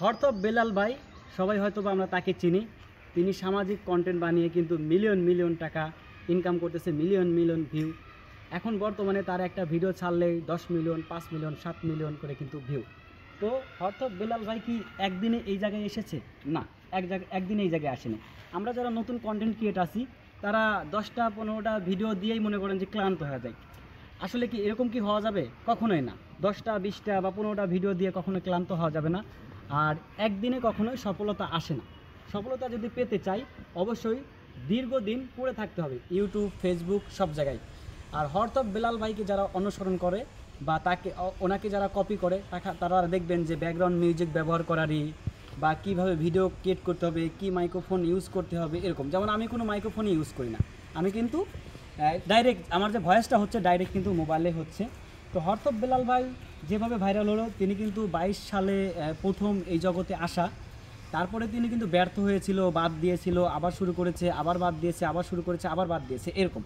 হরতব বেলাল ভাই, সবাই হয়তো বা আমরা তাকে চিনি। তিনি সামাজিক কন্টেন্ট বানিয়ে কিন্তু মিলিয়ন মিলিয়ন টাকা ইনকাম করতেছে, মিলিয়ন মিলিয়ন ভিউ। এখন বর্তমানে তার একটা ভিডিও ছাড়লেই 10 মিলিয়ন, 5 মিলিয়ন, 7 মিলিয়ন করে কিন্তু ভিউ। তো হরতব বেলাল ভাই কি একদিনে এই জায়গায় এসেছে? না, একদিনে এই জায়গায় আসেনি। আমরা যারা নতুন কন্টেন্ট ক্রিয়েটার আছি, তারা 10টা 15টা ভিডিও দিয়েই মনে করেন যে ক্লান্ত হয়ে যায়। আসলে কি এরকম কি হওয়া যাবে? কখনোই না। 10টা 20টা বা 15টা ভিডিও দিয়ে কখনো ক্লান্ত হওয়া যাবে না। আর একদিনে কখনোই সফলতা আসে না। সফলতা যদি পেতে চাই, অবশ্যই দীর্ঘদিন পড়ে থাকতে হবে ইউটিউব, ফেসবুক সব জায়গায়। আর হরতব বেলাল ভাইকে যারা অনুসরণ করে বা ওনাকে যারা কপি করে, তারা দেখবেন যে ব্যাকগ্রাউন্ড মিউজিক ব্যবহার করারই বা কীভাবে ভিডিও ক্রিয়েট করতে হবে, কি মাইক্রোফোন ইউজ করতে হবে, এরকম। যেমন আমি কোনো মাইক্রোফোনই ইউজ করি না, আমি কিন্তু ডাইরেক্ট আমার যে ভয়েসটা হচ্ছে ডাইরেক্ট কিন্তু মোবাইলে হচ্ছে। তো হরতব বেলাল ভাই যেভাবে ভাইরাল হলো, তিনি কিন্তু 22 সালে প্রথম এই জগতে আসা। তারপরে তিনি কিন্তু ব্যর্থ হয়েছিল, বাদ দিয়েছিল, আবার শুরু করেছে, আবার বাদ দিয়েছে, আবার শুরু করেছে, আবার বাদ দিয়েছে, এরকম।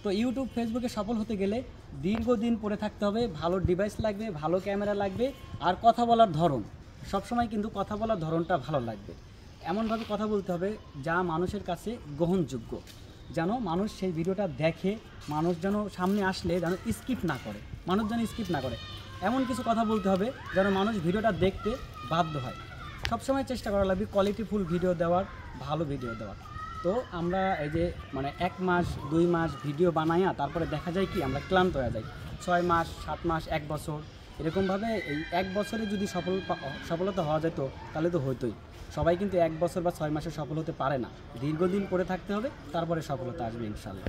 তো ইউটিউব, ফেসবুকে সফল হতে গেলে দীর্ঘদিন পড়ে থাকতে হবে, ভালো ডিভাইস লাগবে, ভালো ক্যামেরা লাগবে, আর কথা বলার ধরন, সবসময় কিন্তু কথা বলার ধরনটা ভালো লাগবে। এমনভাবে কথা বলতে হবে যা মানুষের কাছে গ্রহণযোগ্য, যেন মানুষ সেই ভিডিওটা দেখে, মানুষ যেন সামনে আসলে যেন স্কিপ না করে, এমন কিছু কথা বলতে হবে যেন মানুষ ভিডিওটা দেখতে বাধ্য হয়। সবসময় চেষ্টা করা লাগবে কোয়ালিটিফুল ভিডিও দেওয়ার, ভালো ভিডিও দেওয়ার। তো আমরা এই যে 1 মাস 2 মাস ভিডিও বানাইয়া তারপরে দেখা যায় কি আমরা ক্লান্ত হয়ে যাই। 6 মাস 7 মাস 1 বছর এরকমভাবে এই 1 বছরে যদি সফলতা হওয়া যেত তাহলে তো হইতোই। সবাই কিন্তু 1 বছর বা 6 মাসে সফল হতে পারে না, দীর্ঘদিন পড়ে থাকতে হবে, তারপরে সফলতা আসবে ইনশাল্লাহ।